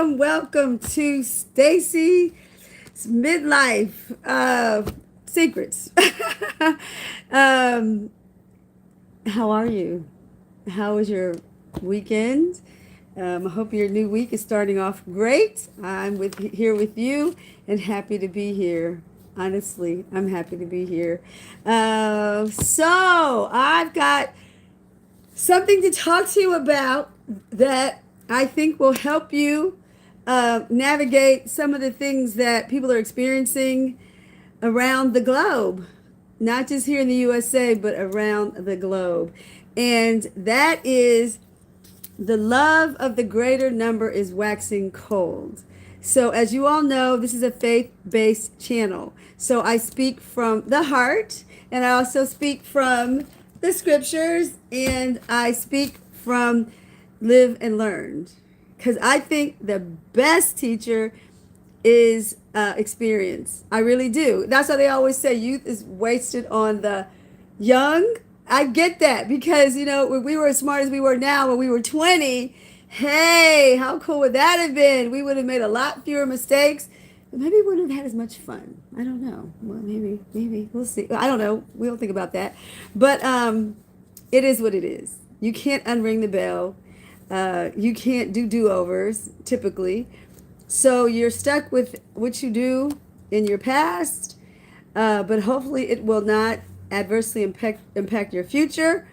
Welcome to Stacy's Midlife Secrets. um, how are you? How was your weekend? I hope your new week is starting off great. I'm here with you and happy to be here. Honestly, I'm happy to be here. So I've got something to talk to you about that I think will help you navigate some of the things that people are experiencing around the globe, not just here in the USA, but around the globe. And that is the love of the greater number is waxing cold. So, as you all know, this is a faith based channel. So, I speak from the heart, and I also speak from the scriptures, and I speak from live and learn. Because I think the best teacher is experience. I really do. That's why they always say youth is wasted on the young. I get that because, when we were as smart as we were now when we were 20, hey, how cool would that have been? We would have made a lot fewer mistakes. But maybe we wouldn't have had as much fun. I don't know. Well, maybe. We'll see. I don't know. We'll think about that. But it is what it is. You can't unring the bell. You can't do do-overs, typically. So you're stuck with what you do in your past, but hopefully it will not adversely impact your future.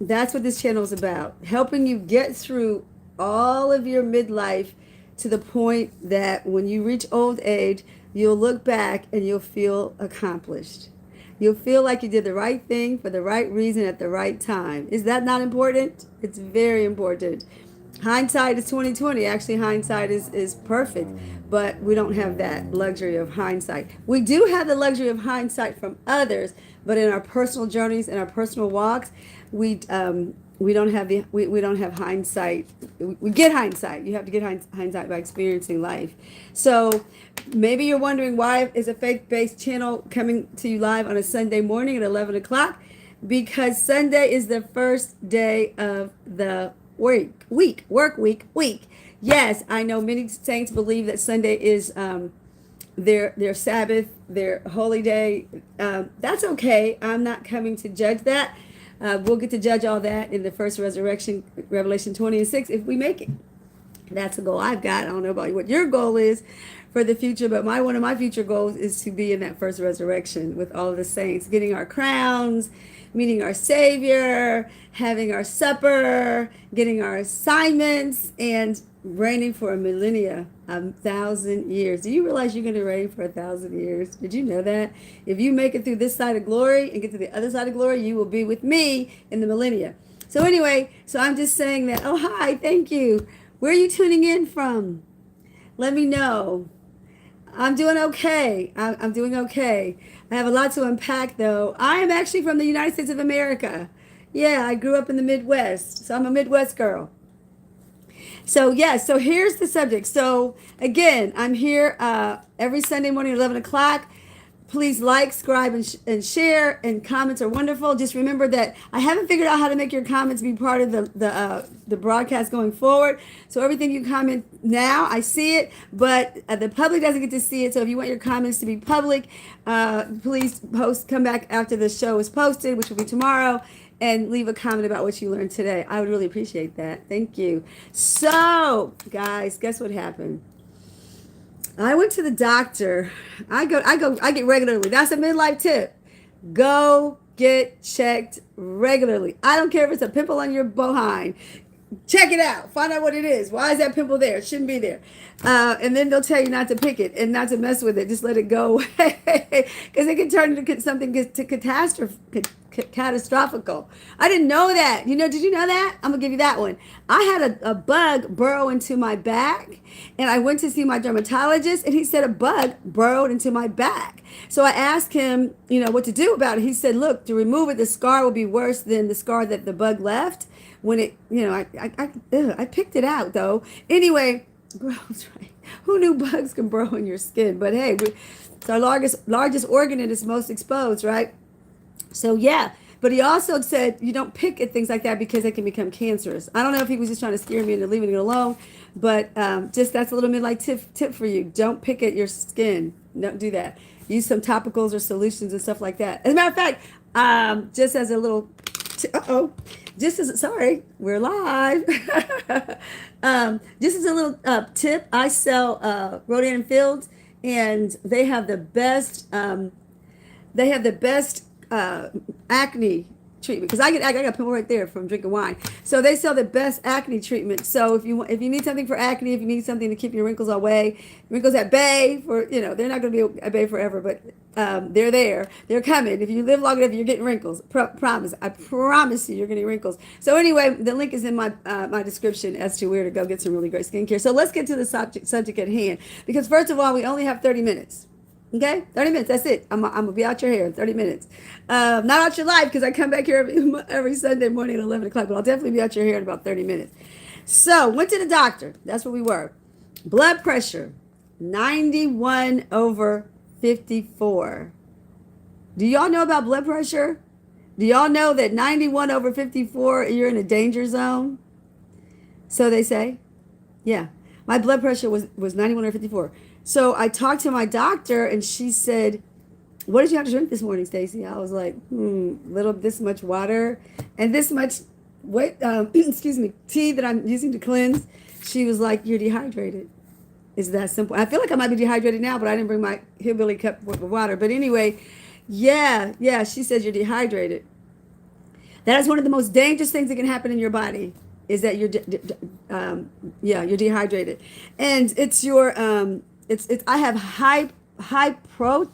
That's what this channel is about, helping you get through all of your midlife to the point that when you reach old age, you'll look back and you'll feel accomplished. You'll feel like you did the right thing for the right reason at the right time. Is that not important? It's very important. Hindsight is 2020. Actually, hindsight is perfect, but we don't have that luxury of hindsight. We do have the luxury of hindsight from others, but in our personal journeys and our personal walks, we don't have we don't have hindsight. We get hindsight. You have to get hindsight by experiencing life. So maybe you're wondering, why is a faith-based channel coming to you live on a Sunday morning at 11 o'clock? Because Sunday is the first day of the work week. Yes, I know many saints believe that Sunday is their Sabbath, their holy day. That's okay. I'm not coming to judge that. We'll get to judge all that in the first resurrection, Revelation 20:6, if we make it. That's a goal I've got. I don't know about what your goal is for the future, but one of my future goals is to be in that first resurrection with all of the saints, getting our crowns, meeting our Savior, having our supper, getting our assignments, and reigning for a millennia, 1,000 years. Do you realize you're going to reign for 1,000 years? Did you know that? If you make it through this side of glory and get to the other side of glory, you will be with me in the millennia. So anyway, I'm just saying that. Oh, hi, thank you. Where are you tuning in from? Let me know. I'm doing okay. I'm doing okay. I have a lot to unpack, though. I am actually from the United States of America. Yeah, I grew up in the Midwest, so I'm a Midwest girl. So, yes, so here's the subject. So, again, I'm here every Sunday morning at 11 o'clock. Please like, subscribe, and share, and comments are wonderful. Just remember that I haven't figured out how to make your comments be part of the broadcast going forward. So everything you comment now, I see it, but the public doesn't get to see it. So if you want your comments to be public, please come back after the show is posted, which will be tomorrow, and leave a comment about what you learned today. I would really appreciate that. Thank you. So, guys, guess what happened? I went to the doctor. I get regularly. That's a midlife tip. Go get checked regularly. I don't care if it's a pimple on your behind. Check it out. Find out what it is. Why is that pimple there? It shouldn't be there. And then they'll tell you not to pick it and not to mess with it. Just let it go away. Because it can turn into something to catastrophical. I didn't know that. Did you know that? I'm going to give you that one. I had a bug burrow into my back, and I went to see my dermatologist, and he said a bug burrowed into my back. So I asked him, what to do about it. He said, look, to remove it, the scar will be worse than the scar that the bug left. When it, I picked it out, though. Anyway, gross, right? Who knew bugs can burrow in your skin? But hey, it's our largest organ, and it's most exposed, right? So yeah, But he also said you don't pick at things like that because they can become cancerous. I don't know if he was just trying to scare me into leaving it alone, but just that's a little midlife tip for you. Don't pick at your skin. Don't do that. Use some topicals or solutions and stuff like that. As a matter of fact, just as a little, sorry, we're live. Just as a little tip, I sell Rodan and Fields, and they have the best. They have the best acne treatment because I got a pimple right there from drinking wine. So they sell the best acne treatment. So if you need something for acne, if you need something to keep your wrinkles away, wrinkles at bay for they're not going to be at bay forever, but they're there. They're coming. If you live long enough, you're getting wrinkles. Promise. I promise you, you're getting wrinkles. So anyway, the link is in my my description as to where to go get some really great skincare. So let's get to the subject at hand because first of all, we only have 30 minutes. Okay, 30 minutes. That's it. I'm gonna be out your hair in 30 minutes. Not out your life because I come back here every Sunday morning at 11 o'clock. But I'll definitely be out your hair in about 30 minutes. So went to the doctor. That's where we were. Blood pressure 91/54. Do y'all know about blood pressure? Do y'all know that 91/54 you're in a danger zone? So they say. Yeah, my blood pressure was 91/54. So I talked to my doctor and she said, "What did you have to drink this morning, Stacy?" I was like, this much water and this much tea that I'm using to cleanse. She was like, "You're dehydrated." It's that simple. I feel like I might be dehydrated now, but I didn't bring my hillbilly cup with water. But anyway, yeah, she says you're dehydrated. That is one of the most dangerous things that can happen in your body. Is that you're you're dehydrated, and it's your I have high hypotension.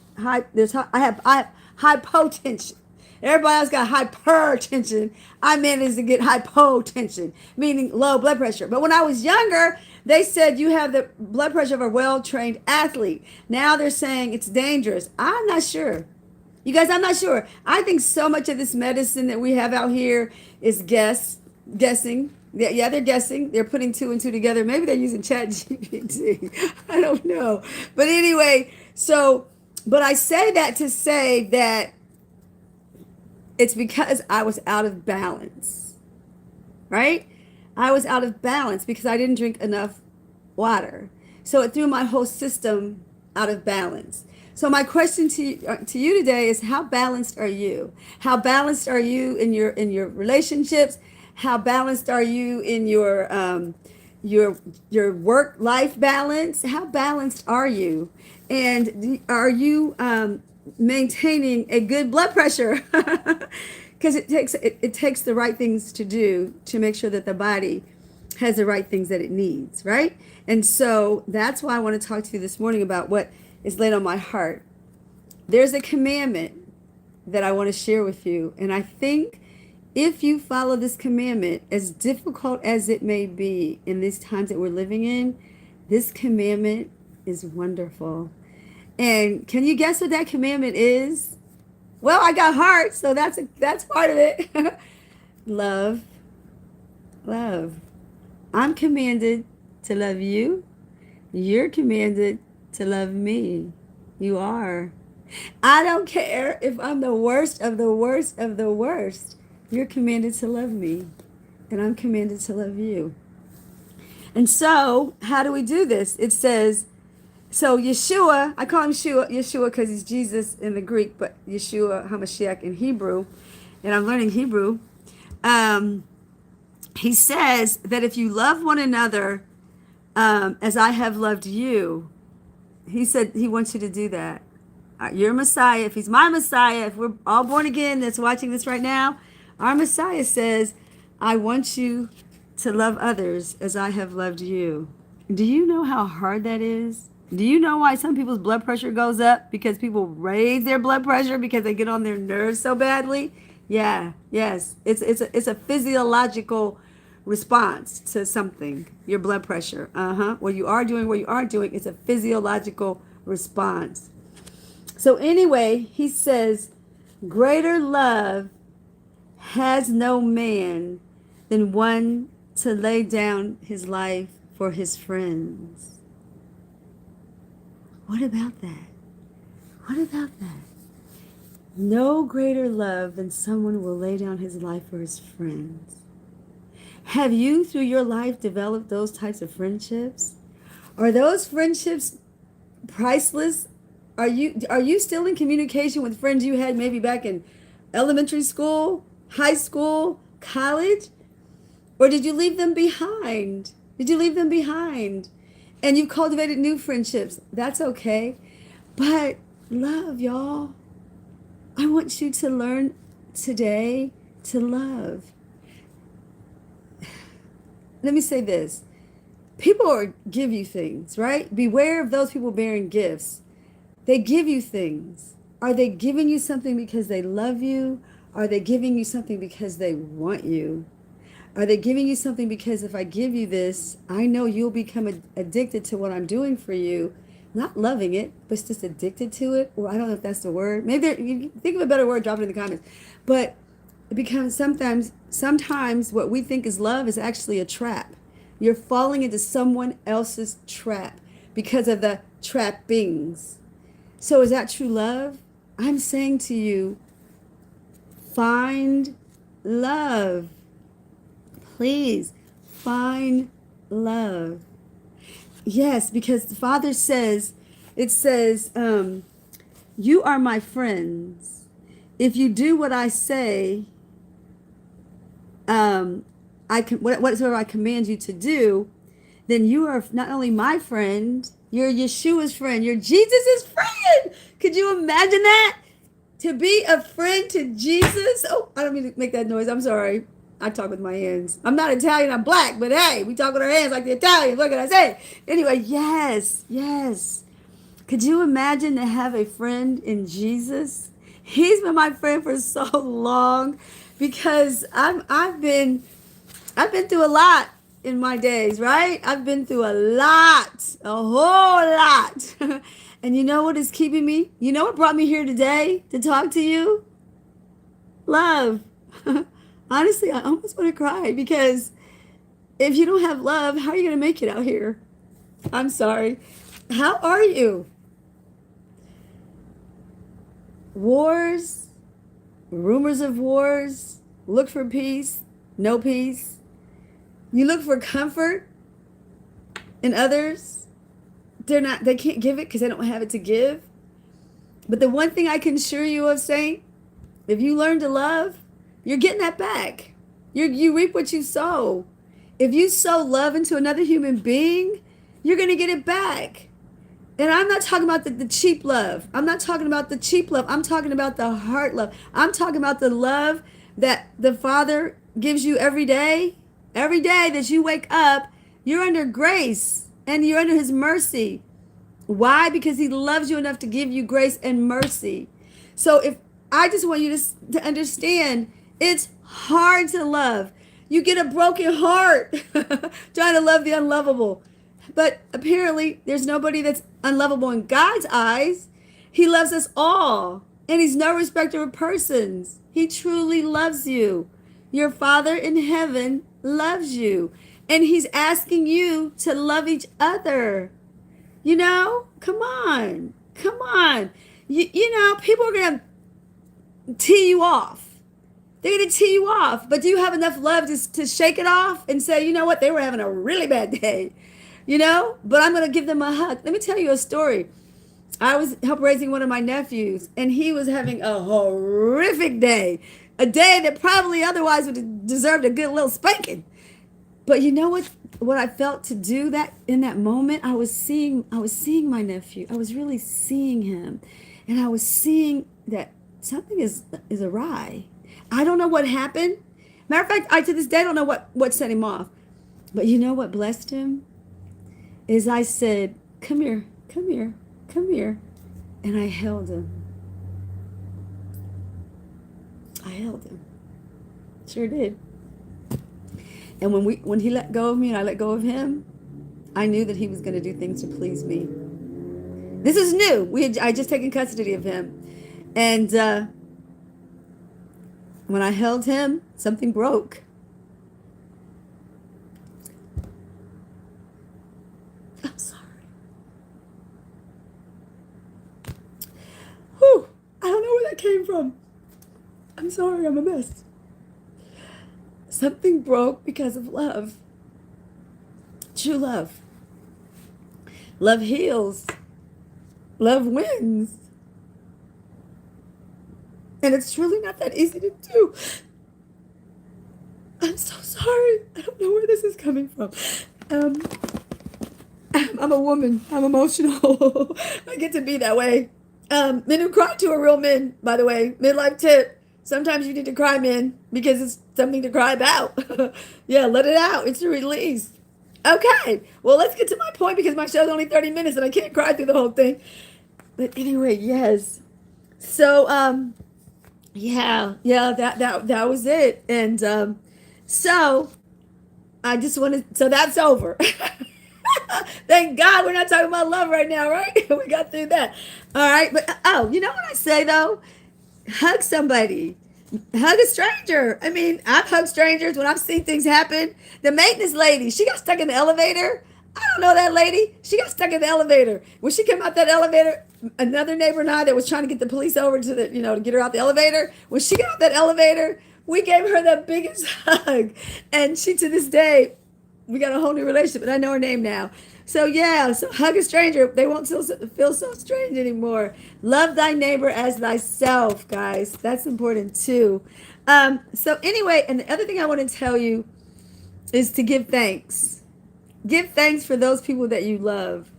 Everybody else got hypertension. I managed to get hypotension, meaning low blood pressure. But when I was younger, they said you have the blood pressure of a well-trained athlete. Now they're saying it's dangerous. I'm not sure. You guys, I'm not sure. I think so much of this medicine that we have out here is guessing. Yeah, they're guessing. They're putting 2 and 2 together. Maybe they're using ChatGPT. I don't know. But anyway, but I say that to say that it's because I was out of balance, right? I was out of balance because I didn't drink enough water. So it threw my whole system out of balance. So my question to you today is, how balanced are you? How balanced are you in your relationships? How balanced are you in your work-life balance? How balanced are you? And are you maintaining a good blood pressure? Because it takes the right things to do to make sure that the body has the right things that it needs, right? And so that's why I want to talk to you this morning about what is laid on my heart. There's a commandment that I want to share with you, and I think if you follow this commandment, as difficult as it may be in these times that we're living in, this commandment is wonderful. And can you guess what that commandment is? Well, I got heart, so that's part of it. Love. I'm commanded to love you. You're commanded to love me. You are. I don't care if I'm the worst of the worst of the worst. You're commanded to love me, and I'm commanded to love you. And so, how do we do this? It says, so Yeshua, I call him Yeshua because he's Jesus in the Greek, but Yeshua HaMashiach in Hebrew, and I'm learning Hebrew. He says that if you love one another as I have loved you, he said he wants you to do that. Your Messiah, if he's my Messiah, if we're all born again that's watching this right now, our Messiah says, I want you to love others as I have loved you. Do you know how hard that is? Do you know why some people's blood pressure goes up? Because people raise their blood pressure because they get on their nerves so badly? Yes. It's a physiological response to something, your blood pressure. What you are doing, it's a physiological response. So anyway, he says, greater love has no man than one to lay down his life for his friends. What about that? No greater love than someone will lay down his life for his friends. Have you, through your life, developed those types of friendships? Are those friendships priceless? Are you still in communication with friends you had maybe back in elementary school, high school, college? Or did you leave them behind? Did you leave them behind? And you've cultivated new friendships. That's okay. But love, y'all. I want you to learn today to love. Let me say this. People give you things, right? Beware of those people bearing gifts. They give you things. Are they giving you something because they love you? Are they giving you something because they want you? Are they giving you something because if I give you this, I know you'll become addicted to what I'm doing for you? Not loving it, but just addicted to it. Or I don't know if that's the word. Maybe you think of a better word, drop it in the comments. But it becomes sometimes what we think is love is actually a trap. You're falling into someone else's trap because of the trappings. So is that true love? I'm saying to you, find love. Please find love. Yes, because the Father says, it says, you are my friends. If you do what I say, whatever I command you to do, then you are not only my friend, you're Yeshua's friend, you're Jesus' friend. Could you imagine that? To be a friend to Jesus? Oh, I don't mean to make that noise. I'm sorry. I talk with my hands. I'm not Italian, I'm black, but hey, we talk with our hands like the Italians. What can I say? Anyway, yes, yes. Could you imagine to have a friend in Jesus? He's been my friend for so long because I've been through a lot in my days, right? I've been through a whole lot. And you know what is keeping me? You know what brought me here today to talk to you? Love. Honestly, I almost want to cry because if you don't have love, how are you going to make it out here? I'm sorry. How are you? Wars, rumors of wars, look for peace, no peace. You look for comfort in others. They can't give it because they don't have it to give. But the one thing I can assure you of, Saint, if you learn to love, you're getting that back. You reap what you sow. If you sow love into another human being, you're going to get it back. And I'm not talking about the cheap love. I'm not talking about the cheap love. I'm talking about the heart love. I'm talking about the love that the Father gives you every day. Every day that you wake up, you're under grace and you're under his mercy. Why? Because he loves you enough to give you grace and mercy. So if I just want you to understand, it's hard to love. You get a broken heart trying to love the unlovable. But apparently, there's nobody that's unlovable in God's eyes. He loves us all. And he's no respecter of persons. He truly loves you. Your Father in heaven loves you. And he's asking you to love each other. You know, come on. Come on. You know, people are going to tee you off. They're going to tee you off. But do you have enough love to shake it off and say, you know what, they were having a really bad day. You know, but I'm going to give them a hug. Let me tell you a story. I was help raising one of my nephews, and he was having a horrific day. A day that probably otherwise would have deserved a good little spanking. But you know what I felt to do that in that moment? I was seeing my nephew. I was really seeing him. And I was seeing that something is awry. I don't know what happened. Matter of fact, I to this day don't know what set him off. But you know what blessed him? Is I said, come here, come here, come here. And I held him. I held him. Sure did. And when he let go of me and I let go of him, I knew that he was going to do things to please me. This is new. I just taken custody of him. And when I held him, something broke. I'm sorry. Whew. I don't know where that came from? I'm sorry, I'm a mess. Something broke because of love. True love. Love heals. Love wins. And it's truly not that easy to do. I'm so sorry. I don't know where this is coming from. Um, I'm a woman. I'm emotional. I get to be that way. Men who cry to are real men, by the way. Midlife tip. Sometimes you need to cry, men, because it's something to cry about. Yeah, let it out. It's a release. Okay. Well, let's get to my point because my show's only 30 minutes and I can't cry through the whole thing. But anyway, yes. So, yeah, that was it. And so I just wanted, so that's over. Thank God we're not talking about love right now, right? We got through that. All right. But oh, you know what I say though? Hug somebody. Hug a stranger. I mean, I've hugged strangers when I've seen things happen. The maintenance lady, she got stuck in the elevator. I don't know that lady. She got stuck in the elevator. When she came out that elevator, another neighbor and I that was trying to get the police over to the, to get her out the elevator. When she got out that elevator, we gave her the biggest hug. And she, to this day, we got a whole new relationship, and I know her name now. So yeah, so hug a stranger. They won't feel so strange anymore. Love thy neighbor as thyself, guys. That's important too. So anyway, and the other thing I want to tell you is to give thanks. Give thanks for those people that you love.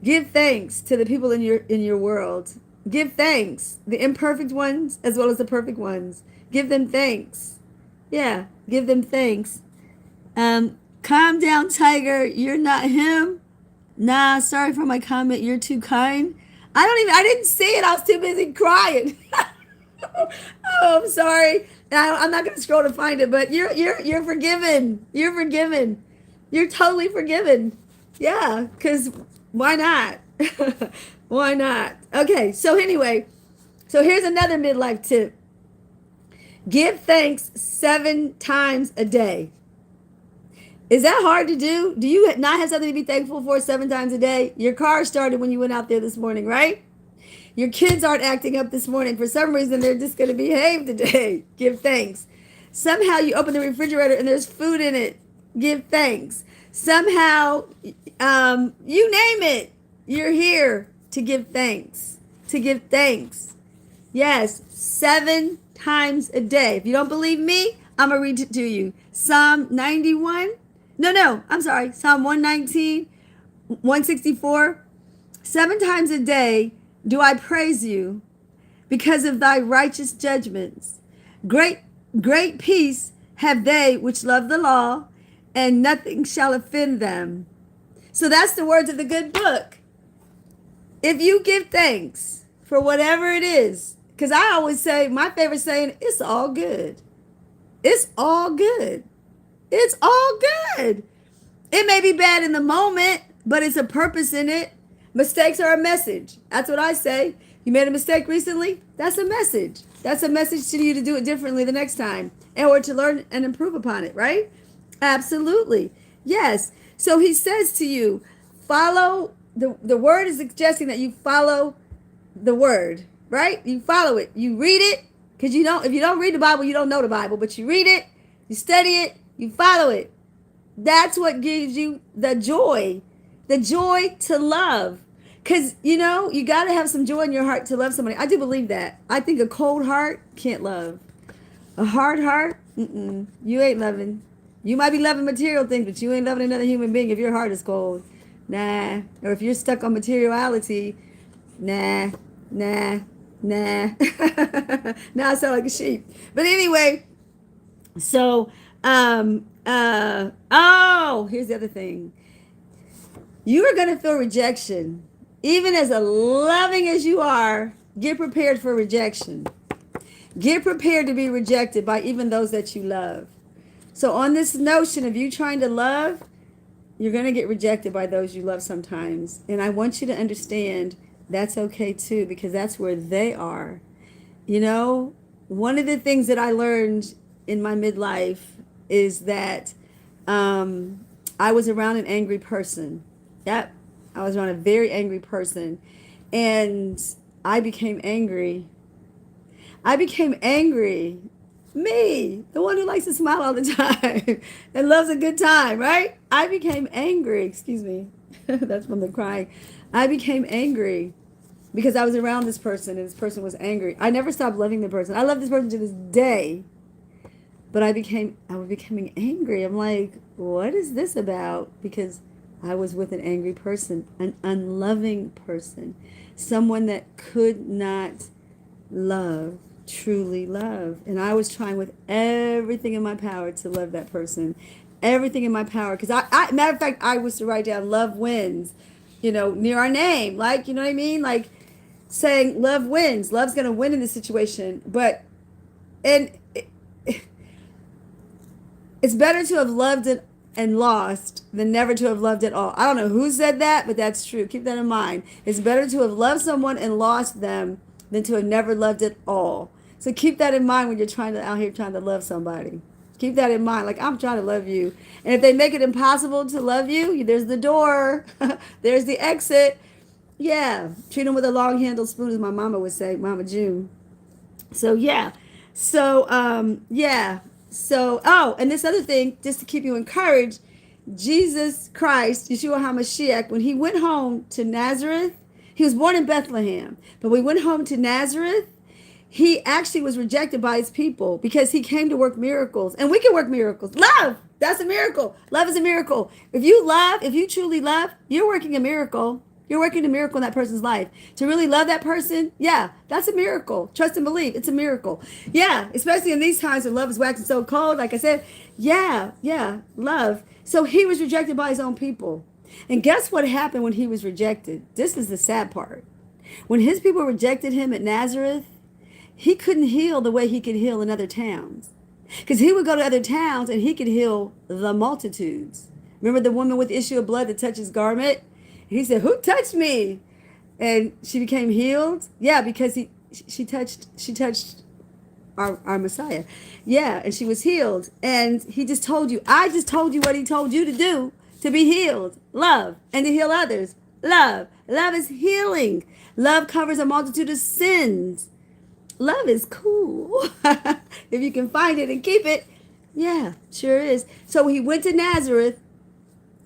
Give thanks to the people in your world. Give thanks, the imperfect ones as well as the perfect ones. Give them thanks. Yeah, give them thanks. Calm down, Tiger. You're not him. Nah, sorry for my comment. You're too kind. I didn't see it. I was too busy crying. Oh, I'm sorry. I'm not going to scroll to find it, but you're forgiven. You're forgiven. You're totally forgiven. Yeah, because why not? Why not? Okay, so anyway, so here's another midlife tip. Give thanks 7 times a day. Is that hard to do? Do you not have something to be thankful for 7 times a day? Your car started when you went out there this morning, right? Your kids aren't acting up this morning. For some reason, they're just going to behave today. Give thanks. Somehow you open the refrigerator and there's food in it. Give thanks. Somehow, you name it. You're here to give thanks. To give thanks. Yes, 7 times a day. If you don't believe me, I'm going to read it to you. Psalm 91. I'm sorry. Psalm 119, 164. 7 times a day do I praise you because of thy righteous judgments. Great peace have they which love the law, and nothing shall offend them. So that's the words of the good book. If you give thanks for whatever it is, because I always say, my favorite saying, it's all good. It's all good. It's all good. It may be bad in the moment, but it's a purpose in it. Mistakes are a message. That's what I say. You made a mistake recently? That's a message. That's a message to you to do it differently the next time, or to learn and improve upon it, right? Absolutely. Yes. So he says to you, follow, the word is suggesting that you follow the word, right? You follow it. You read it, because if you don't read the Bible, you don't know the Bible, but you read it, you study it, you follow it. That's what gives you the joy to love. Because, you got to have some joy in your heart to love somebody. I do believe that. I think a cold heart can't love. A hard heart, you ain't loving. You might be loving material things, but you ain't loving another human being if your heart is cold. Nah. Or if you're stuck on materiality, nah. Now I sound like a sheep. But anyway, so, here's the other thing. You are going to feel rejection. Even as loving as you are, get prepared for rejection. Get prepared to be rejected by even those that you love. So on this notion of you trying to love, you're going to get rejected by those you love sometimes. And I want you to understand that's okay too, because that's where they are. One of the things that I learned in my midlife is that I was around an angry person. Yep, I was around a very angry person. And I became angry. I became angry. Me, the one who likes to smile all the time and loves a good time, right? I became angry. Excuse me. That's from the crying. I became angry because I was around this person and this person was angry. I never stopped loving the person. I love this person to this day. But I was becoming angry. I'm like, what is this about? Because I was with an angry person, an unloving person, someone that could not love, truly love. And I was trying with everything in my power to love that person, everything in my power. Because matter of fact, I was to write down love wins, near our name. Like, you know what I mean? Like saying love wins. Love's going to win in this situation. But, and it's better to have loved it and lost than never to have loved at all. I don't know who said that, but that's true. Keep that in mind. It's better to have loved someone and lost them than to have never loved at all. So keep that in mind when you're out here trying to love somebody. Keep that in mind. Like, I'm trying to love you. And if they make it impossible to love you, there's the door. There's the exit. Yeah. Treat them with a long-handled spoon, as my mama would say, Mama June. So, yeah. So, yeah. So, and this other thing, just to keep you encouraged, Jesus Christ, Yeshua HaMashiach, when he went home to Nazareth, he was born in Bethlehem, but when he went home to Nazareth, he actually was rejected by his people because he came to work miracles. And we can work miracles. Love, that's a miracle. Love is a miracle. If you truly love, you're working a miracle. You're working a miracle in that person's life. To really love that person, yeah, that's a miracle. Trust and believe, it's a miracle. Yeah, especially in these times when love is waxing so cold, like I said, yeah, love. So he was rejected by his own people. And guess what happened when he was rejected? This is the sad part. When his people rejected him at Nazareth, he couldn't heal the way he could heal in other towns. Because he would go to other towns and he could heal the multitudes. Remember the woman with the issue of blood that touched his garment? He said, who touched me? And she became healed. Yeah, because she touched our Messiah. Yeah, and she was healed. And he just told you, I just told you what he told you to do, to be healed. Love, and to heal others. Love. Love is healing. Love covers a multitude of sins. Love is cool. If you can find it and keep it. Yeah, sure is. So he went to Nazareth.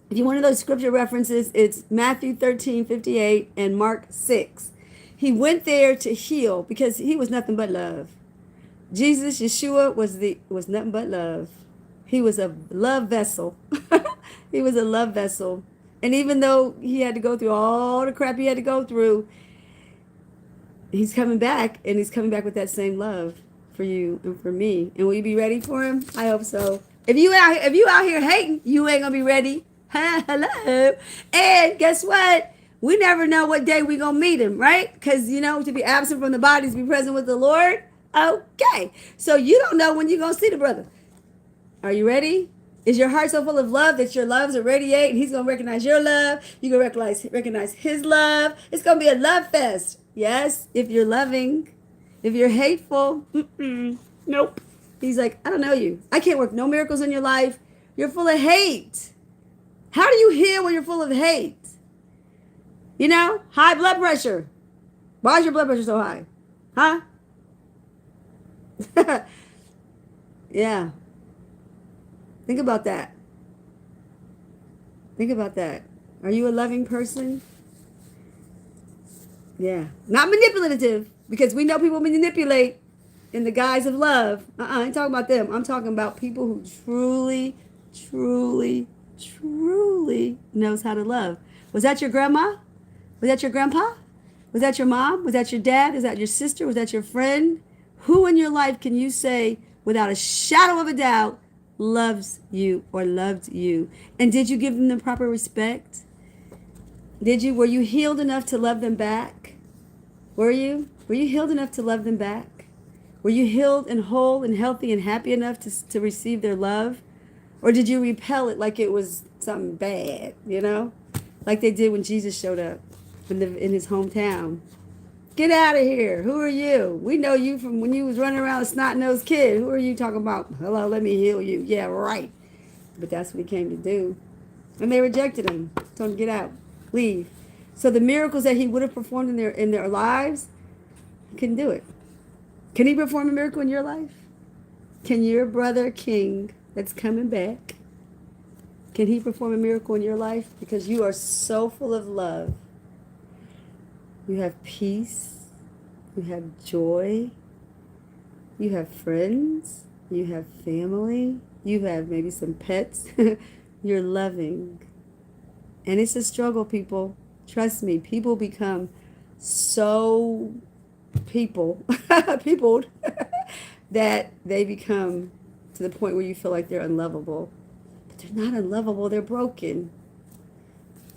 If you want those scripture references, it's Matthew 13:58 and Mark 6. He went there to heal because he was nothing but love. Jesus, Yeshua, was nothing but love. He was a love vessel. He was a love vessel. And even though he had to go through all the crap he had to go through, he's coming back, and he's coming back with that same love for you and for me. And will you be ready for him? I hope so. If you out here hating, you ain't gonna be ready. Hello. And guess what? We never know what day we gonna meet him, right? Because to be absent from the body is to be present with the Lord. Okay. So you don't know when you're gonna see the brother. Are you ready? Is your heart so full of love that your loves are radiate and he's gonna recognize your love? You gonna recognize his love. It's gonna be a love fest. Yes, if you're loving. If you're hateful, nope. He's like, I don't know you. I can't work no miracles in your life. You're full of hate. How do you heal when you're full of hate? High blood pressure. Why is your blood pressure so high? Huh? Yeah. Think about that. Think about that. Are you a loving person? Yeah. Not manipulative, because we know people manipulate in the guise of love. I ain't talking about them. I'm talking about people who truly, truly, truly knows how to love. Was that your grandma? Was that your grandpa? Was that your mom? Was that your dad? Was that your sister? Was that your friend? Who in your life can you say without a shadow of a doubt loves you or loved you? And did you give them the proper respect? Were you healed enough to love them back? Were you healed enough to love them back? Were you healed and whole and healthy and happy enough to receive their love? Or did you repel it like it was something bad, like they did when Jesus showed up in his hometown? Get out of here. Who are you? We know you from when you was running around a snot-nosed kid. Who are you talking about? Hello, let me heal you. Yeah, right. But that's what he came to do. And they rejected him. Told him, get out. Leave. So the miracles that he would have performed in their lives, he couldn't do it. Can he perform a miracle in your life? Can your brother King that's coming back, can he perform a miracle in your life? Because you are so full of love. You have peace. You have joy. You have friends. You have family. You have maybe some pets. You're loving. And it's a struggle, people. Trust me, people become so peopled that they become to the point where you feel like they're unlovable. But they're not unlovable, they're broken.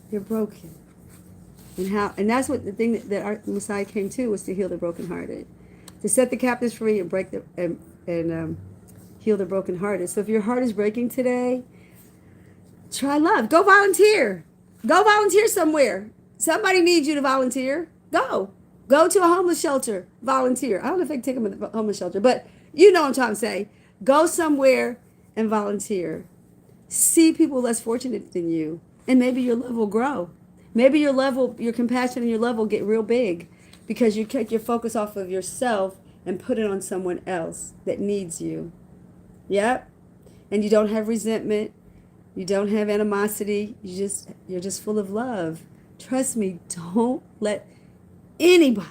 They're broken. And that's what the thing that our Messiah came to, was to heal the brokenhearted, to set the captives free and break the and heal the brokenhearted. So if your heart is breaking today, try love. Go volunteer. Go volunteer somewhere. Somebody needs you to volunteer. Go. Go to a homeless shelter. Volunteer. I don't know if they can take them to the homeless shelter, but you know what I'm trying to say. Go somewhere and volunteer. See people less fortunate than you, and maybe your love will grow. Maybe your compassion and your love will get real big, because you take your focus off of yourself and put it on someone else that needs you. Yep. And you don't have resentment. You don't have animosity. You're just full of love. Trust me, don't let anybody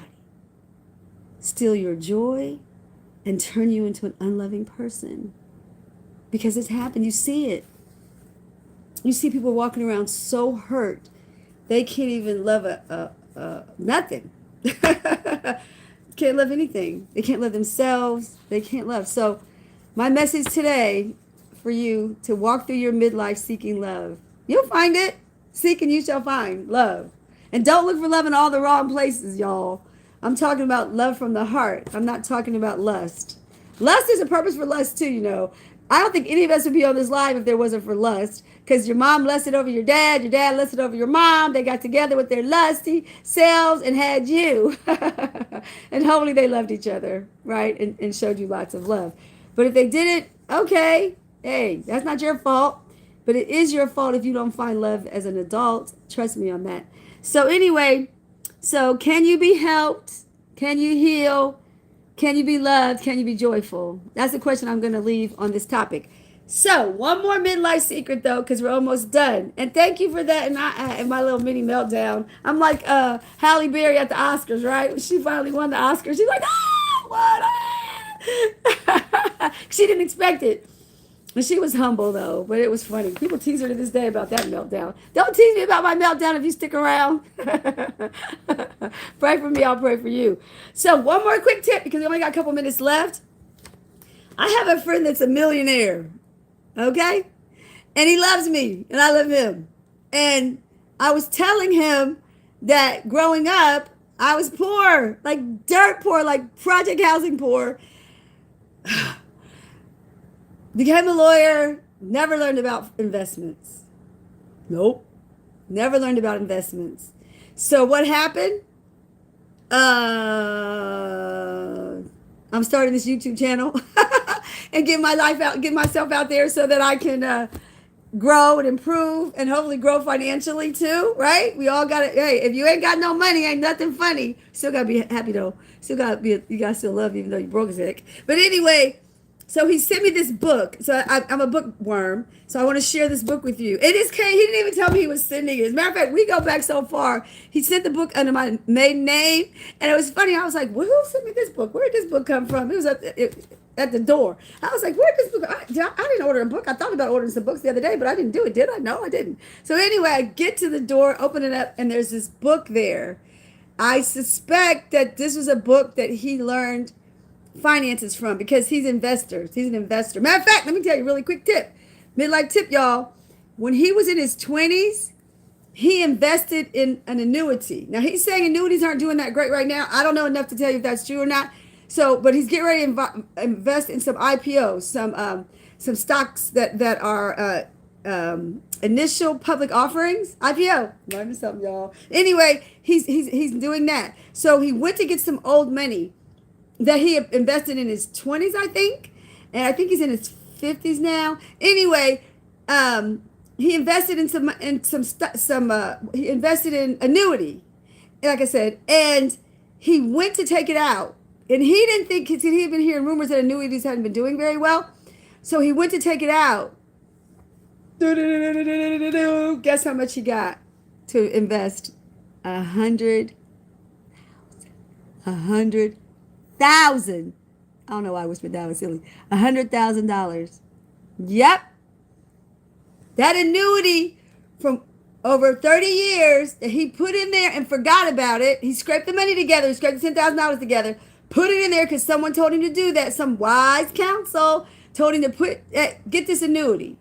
steal your joy and turn you into an unloving person. Because it's happened. You see it. You see people walking around so hurt, they can't even love nothing. Can't love anything. They can't love themselves. They can't love. So my message today for you, to walk through your midlife seeking love. You'll find it. Seek and you shall find love. And don't look for love in all the wrong places, y'all. I'm talking about love from the heart. I'm not talking about lust. Lust is a purpose for lust too, you know. I don't think any of us would be on this live if there wasn't for lust. Because your mom lusted over your dad lusted over your mom. They got together with their lusty selves and had you. And hopefully they loved each other, right? And showed you lots of love. But if they didn't, okay, hey, that's not your fault. But it is your fault if you don't find love as an adult. Trust me on that. So anyway, can you be helped? Can you heal? Can you be loved? Can you be joyful? That's the question I'm going to leave on this topic. So one more midlife secret, though, because we're almost done. And thank you for that. And my little mini meltdown. I'm like Halle Berry at the Oscars, right? When she finally won the Oscars, she's like, what? She didn't expect it. And she was humble, though, but it was funny. People tease her to this day about that meltdown. Don't tease me about my meltdown if you stick around. Pray for me, I'll pray for you. So one more quick tip, because we only got a couple minutes left. I have a friend that's a millionaire, okay? And he loves me, and I love him. And I was telling him that growing up, I was poor, like dirt poor, like project housing poor. Became a lawyer, never learned about investments. Nope. Never learned about investments. So what happened? I'm starting this YouTube channel and get myself out there so that I can grow and improve and hopefully grow financially too, right? We all got it. Hey, if you ain't got no money, ain't nothing funny. Still gotta be happy though. You gotta still love even though you broke as heck. But anyway, so he sent me this book. So I'm a bookworm. So I want to share this book with you. He didn't even tell me he was sending it. As a matter of fact, we go back so far. He sent the book under my maiden name. And it was funny. I was like, well, who sent me this book? Where did this book come from? It was at the door. I was like, where did this book? I didn't order a book. I thought about ordering some books the other day, but I didn't do it. Did I? No, I didn't. So anyway, I get to the door, open it up, and there's this book there. I suspect that this was a book that he learned finances from, because he's an investor. Matter of fact, let me tell you a really quick tip. Midlife tip, y'all. When he was in his 20s, he invested in an annuity. Now, he's saying annuities aren't doing that great right now. I don't know enough to tell you if that's true or not. So, but he's getting ready to invest in some IPOs, some stocks that are initial public offerings. IPO. Learning something, y'all. Anyway, he's doing that. So he went to get some old money that he invested in his 20s, I think. And I think he's in his 50s now. Anyway, he invested in annuity, like I said, and he went to take it out. And he didn't think, because he had been hearing rumors that annuities hadn't been doing very well. So he went to take it out. Guess how much he got to invest? 100,000. I don't know why I whispered that was silly. $100,000. Yep. That annuity from over 30 years that he put in there and forgot about it. He scraped the money together. He scraped the $10,000 together. Put it in there because someone told him to do that. Some wise counsel told him to get this annuity.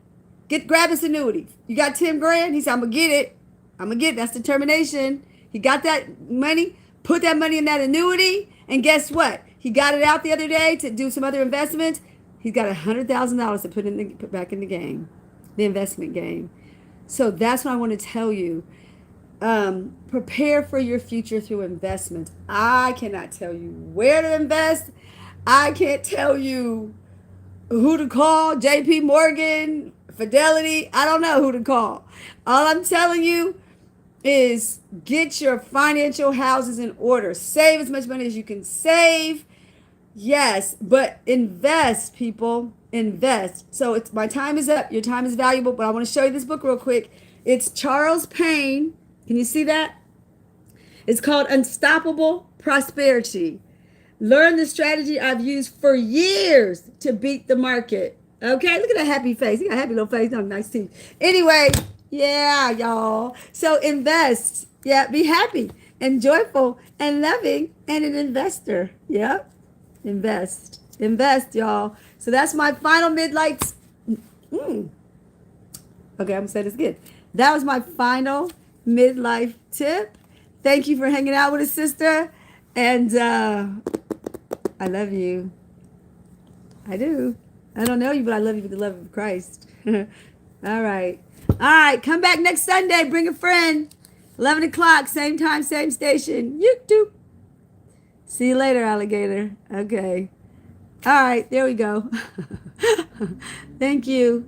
Grab this annuity. You got 10 grand? He said, I'm going to get it. I'm going to get it. That's determination. He got that money, put that money in that annuity, and guess what? He got it out the other day to do some other investments. He's got $100,000 to put back in the game, the investment game. So that's what I want to tell you. Prepare for your future through investment. I cannot tell you where to invest. I can't tell you who to call, JP Morgan, Fidelity. I don't know who to call. All I'm telling you is get your financial houses in order. Save as much money as you can save. Yes, but invest, people. Invest. So my time is up. Your time is valuable, but I want to show you this book real quick. It's Charles Payne. Can you see that? It's called Unstoppable Prosperity. Learn the strategy I've used for years to beat the market. Okay, look at that happy face. You got a happy little face. No, nice teeth. Anyway, yeah, y'all. So invest. Yeah, be happy and joyful and loving and an investor. Yep. Invest. Invest, y'all. So that's my final midlife. Okay, I'm going to say this again. That was my final midlife tip. Thank you for hanging out with a sister. And I love you. I do. I don't know you, but I love you with the love of Christ. All right. All right. Come back next Sunday. Bring a friend. 11 o'clock. Same time, same station. YouTube. See you later, alligator. Okay. All right. There we go. Thank you.